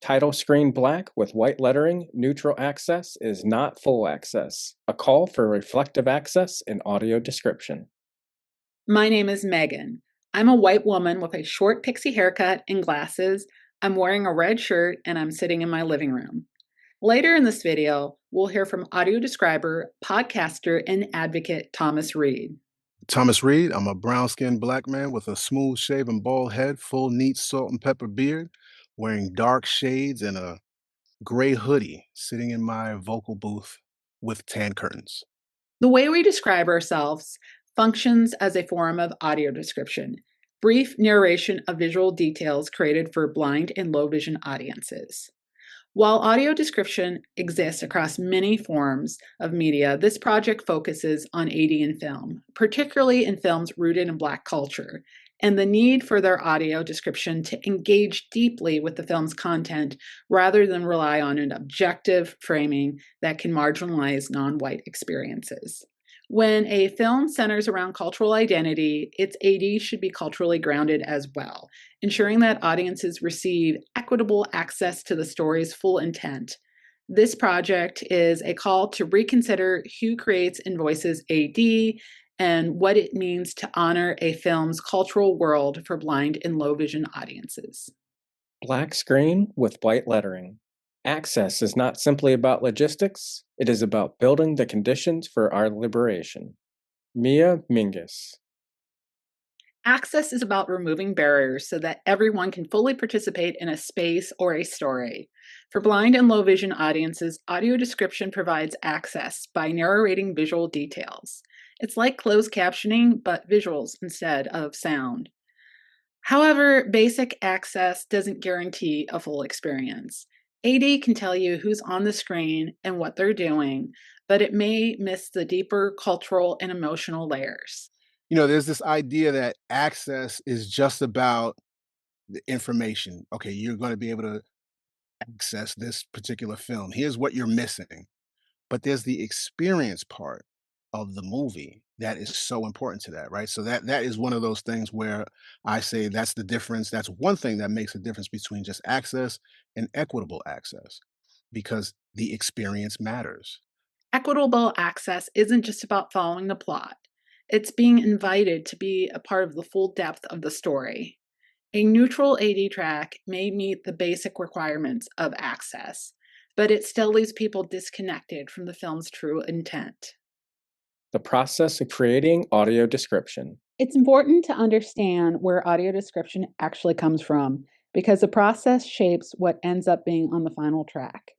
Title screen black with white lettering, neutral access is not full access. A call for reflective access in audio description. My name is Megan. I'm a white woman with a short pixie haircut and glasses. I'm wearing a red shirt and I'm sitting in my living room. Later in this video, we'll hear from audio describer, podcaster, and advocate Thomas Reed. Thomas Reed, I'm a brown-skinned black man with a smooth-shaven bald head, full, neat salt and pepper beard, wearing dark shades and a gray hoodie, sitting in my vocal booth with tan curtains. The way we describe ourselves functions as a form of audio description, brief narration of visual details created for blind and low vision audiences. While audio description exists across many forms of media, this project focuses on AD in film, particularly in films rooted in Black culture, and the need for their audio description to engage deeply with the film's content rather than rely on an objective framing that can marginalize non-white experiences. When a film centers around cultural identity, its AD should be culturally grounded as well, ensuring that audiences receive equitable access to the story's full intent. This project is a call to reconsider who creates and voices AD and what it means to honor a film's cultural world for blind and low vision audiences. Black screen with white lettering. Access is not simply about logistics, it is about building the conditions for our liberation. Mia Mingus. Access is about removing barriers so that everyone can fully participate in a space or a story. For blind and low vision audiences, audio description provides access by narrating visual details. It's like closed captioning, but visuals instead of sound. However, basic access doesn't guarantee a full experience. AD can tell you who's on the screen and what they're doing, but it may miss the deeper cultural and emotional layers. There's this idea that access is just about the information. Okay, you're going to be able to access this particular film. Here's what you're missing. But there's the experience part of the movie that is so important to that, right? So that is one of those things where I say that's the difference. That's one thing that makes a difference between just access and equitable access, because the experience matters. Equitable access isn't just about following the plot, it's being invited to be a part of the full depth of the story. A neutral AD track may meet the basic requirements of access, but it still leaves people disconnected from the film's true intent. The process of creating audio description. It's important to understand where audio description actually comes from because the process shapes what ends up being on the final track.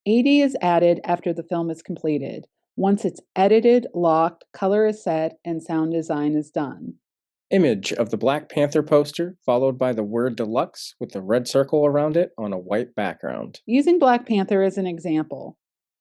AD is added after the film is completed. Once it's edited, locked, color is set, and sound design is done. Image of the Black Panther poster, followed by the word deluxe with the red circle around it on a white background. Using Black Panther as an example,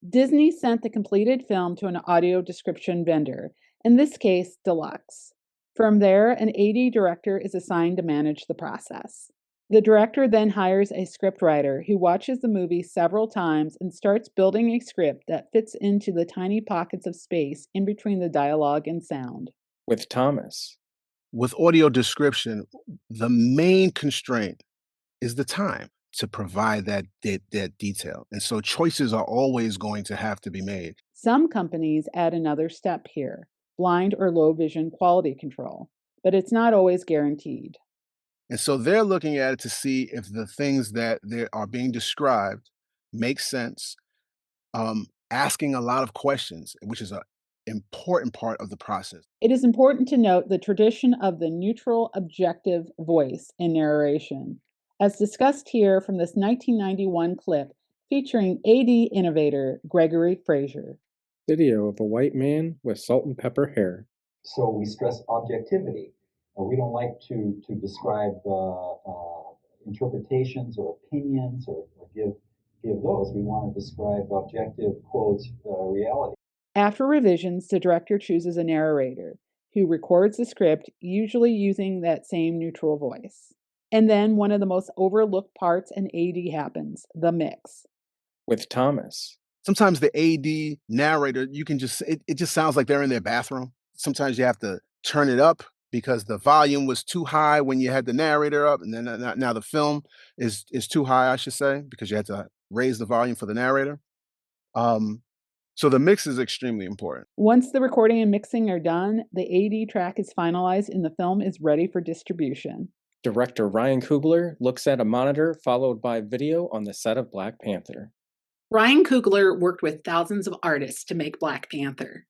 Disney sent the completed film to an audio description vendor, in this case, Deluxe. From there, an AD director is assigned to manage the process. The director then hires a scriptwriter who watches the movie several times and starts building a script that fits into the tiny pockets of space in between the dialogue and sound. With Thomas. With audio description, the main constraint is the time to provide that detail. And so choices are always going to have to be made. Some companies add another step here, blind or low vision quality control, but it's not always guaranteed. And so they're looking at it to see if the things that they are being described make sense, asking a lot of questions, which is an important part of the process. It is important to note the tradition of the neutral, objective voice in narration, as discussed here from this 1991 clip featuring AD innovator Gregory Fraser. Video of a white man with salt and pepper hair. So we stress objectivity. We don't like to describe interpretations or opinions or give those. We want to describe objective, quote, reality. After revisions, the director chooses a narrator who records the script, usually using that same neutral voice. And then one of the most overlooked parts in AD happens, the mix. With Thomas. Sometimes the AD narrator, you can just, it just sounds like they're in their bathroom. Sometimes you have to turn it up because the volume was too high when you had the narrator up, and then now the film is too high, I should say, because you had to raise the volume for the narrator. So the mix is extremely important. Once the recording and mixing are done, the AD track is finalized and the film is ready for distribution. Director Ryan Coogler looks at a monitor followed by video on the set of Black Panther. Ryan Coogler worked with thousands of artists to make Black Panther.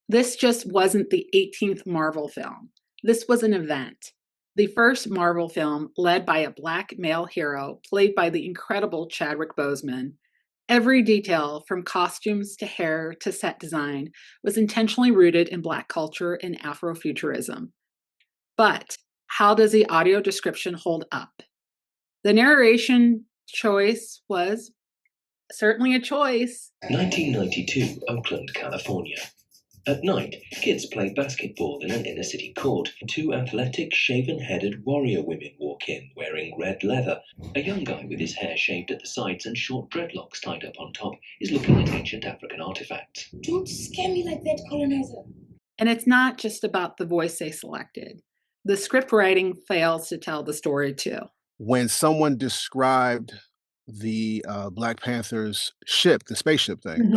This just wasn't the 18th Marvel film. This was an event. The first Marvel film led by a Black male hero played by the incredible Chadwick Boseman. Every detail, from costumes to hair to set design, was intentionally rooted in Black culture and Afrofuturism. But how does the audio description hold up? The narration choice was certainly a choice. 1992, Oakland, California. At night, kids play basketball in an inner-city court. Two athletic, shaven-headed warrior women walk in, wearing red leather. A young guy with his hair shaved at the sides and short dreadlocks tied up on top is looking at ancient African artifacts. Don't scare me like that, colonizer. And it's not just about the voice they selected. The script writing fails to tell the story too. When someone described the Black Panther's ship, the spaceship thing,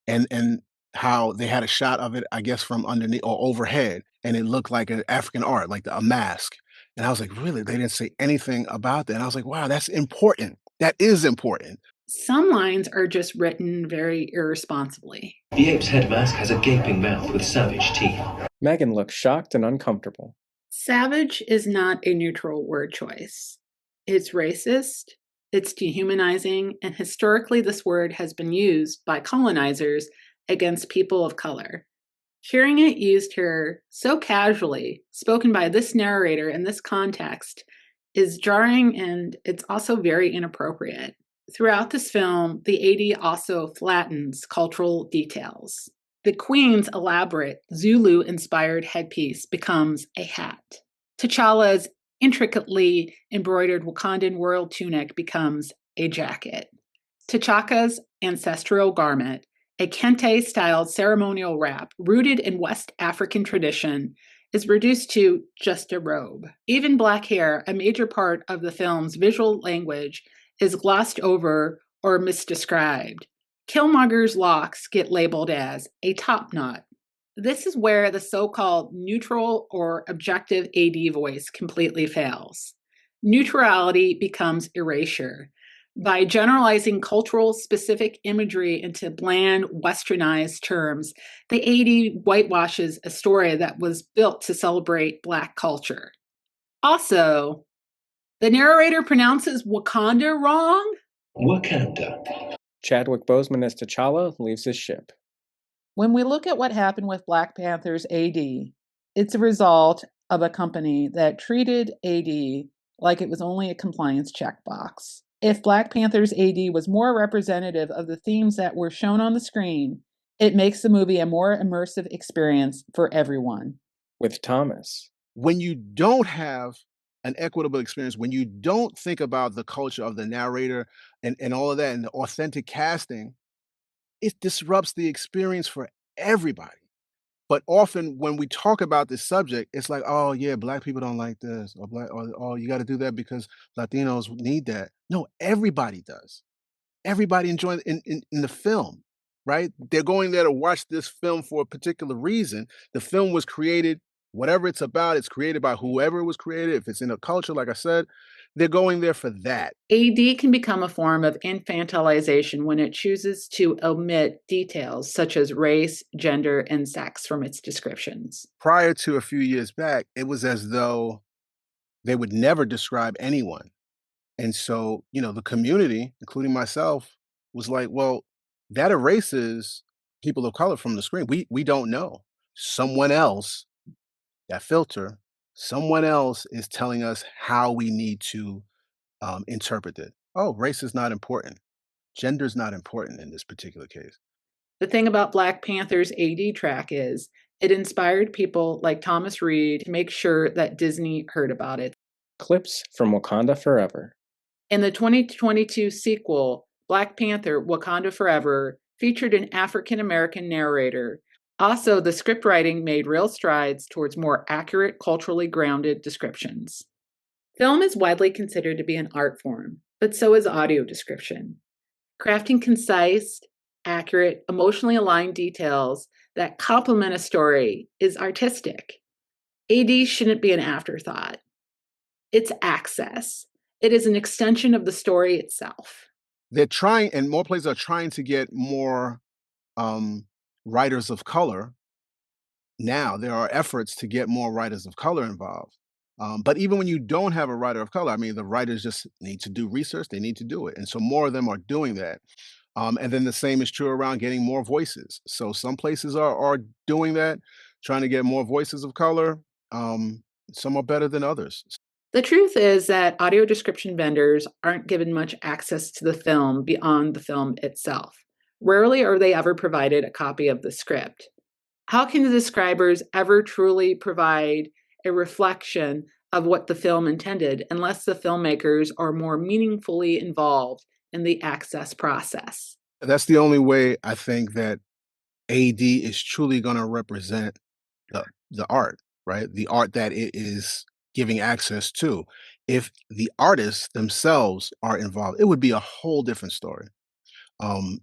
and how they had a shot of it, I guess, from underneath or overhead, and it looked like an African art, like a mask. And I was like, really? They didn't say anything about that. And I was like, wow, that's important. That is important. Some lines are just written very irresponsibly. The ape's head mask has a gaping mouth with savage teeth. Megan looks shocked and uncomfortable. Savage is not a neutral word choice. It's racist, it's dehumanizing, and historically this word has been used by colonizers against people of color. Hearing it used here so casually, spoken by this narrator in this context, is jarring, and it's also very inappropriate. Throughout this film, the AD also flattens cultural details. The Queen's elaborate Zulu-inspired headpiece becomes a hat. T'Challa's intricately embroidered Wakandan royal tunic becomes a jacket. T'Chaka's ancestral garment, a kente-styled ceremonial wrap rooted in West African tradition, is reduced to just a robe. Even black hair, a major part of the film's visual language, is glossed over or misdescribed. Killmonger's locks get labeled as a top knot. This is where the so-called neutral or objective AD voice completely fails. Neutrality becomes erasure. By generalizing cultural specific imagery into bland, westernized terms, the AD whitewashes a story that was built to celebrate Black culture. Also, the narrator pronounces Wakanda wrong. Wakanda. Chadwick Boseman as T'Challa leaves his ship. When we look at what happened with Black Panther's AD, it's a result of a company that treated AD like it was only a compliance checkbox. If Black Panther's AD was more representative of the themes that were shown on the screen, it makes the movie a more immersive experience for everyone. With Thomas. When you don't have an equitable experience, when you don't think about the culture of the narrator and all of that and the authentic casting, it disrupts the experience for everybody. But often when we talk about this subject, it's like, oh yeah, Black people don't like this, or oh, you got to do that because Latinos need that. No, everybody does. Everybody enjoys in the film, right? They're going there to watch this film for a particular reason. The film was created, whatever it's about, it's created by whoever it was created. If it's in a culture, like I said, they're going there for that. AD can become a form of infantilization when it chooses to omit details such as race, gender, and sex from its descriptions. Prior to a few years back, it was as though they would never describe anyone. And so, the community, including myself, was like, well, that erases people of color from the screen. We don't know. Someone else, that filter, someone else is telling us how we need to interpret it. Oh, race is not important. Gender is not important in this particular case. The thing about Black Panther's AD track is it inspired people like Thomas Reed to make sure that Disney heard about it. Clips from Wakanda Forever. In the 2022 sequel, Black Panther: Wakanda Forever featured an African-American narrator Also, the script writing made real strides towards more accurate, culturally grounded descriptions. Film is widely considered to be an art form, but so is audio description. Crafting concise, accurate, emotionally aligned details that complement a story is artistic. AD shouldn't be an afterthought. It's access. It is an extension of the story itself. They're trying, and more places are trying to get more writers of color. Now there are efforts to get more writers of color involved. But even when you don't have a writer of color, I mean, the writers just need to do research. They need to do it, and so more of them are doing that. And then the same is true around getting more voices. So some places are doing that, trying to get more voices of color. Some are better than others. The truth is that audio description vendors aren't given much access to the film beyond the film itself. Rarely are they ever provided a copy of the script. How can the describers ever truly provide a reflection of what the film intended unless the filmmakers are more meaningfully involved in the access process? That's the only way I think that AD is truly going to represent the art, right? The art that it is giving access to. If the artists themselves are involved, it would be a whole different story.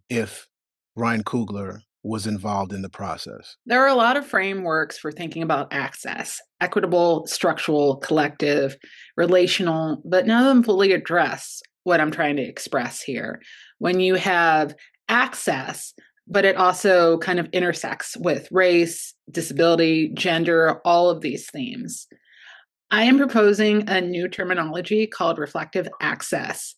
If Ryan Coogler was involved in the process. There are a lot of frameworks for thinking about access: equitable, structural, collective, relational, but none of them fully address what I'm trying to express here. When you have access, but it also kind of intersects with race, disability, gender, all of these themes. I am proposing a new terminology called reflective access,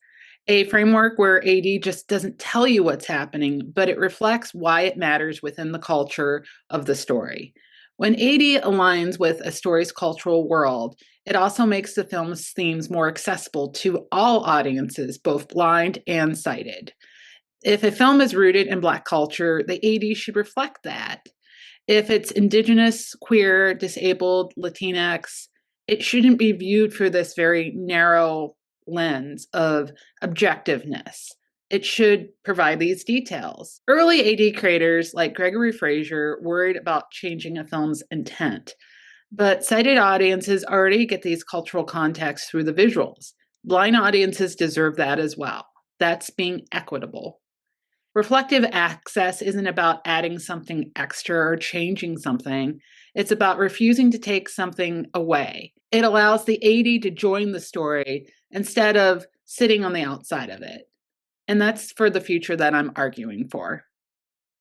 a framework where AD just doesn't tell you what's happening, but it reflects why it matters within the culture of the story. When AD aligns with a story's cultural world, it also makes the film's themes more accessible to all audiences, both blind and sighted. If a film is rooted in Black culture, the AD should reflect that. If it's Indigenous, queer, disabled, Latinx, it shouldn't be viewed through this very narrow lens of objectiveness. It should provide these details. Early AD creators like Gregory Fraser worried about changing a film's intent, but sighted audiences already get these cultural contexts through the visuals. Blind audiences deserve that as well. That's being equitable. Reflective access isn't about adding something extra or changing something. It's about refusing to take something away. It allows the AD to join the story instead of sitting on the outside of it. And that's for the future that I'm arguing for.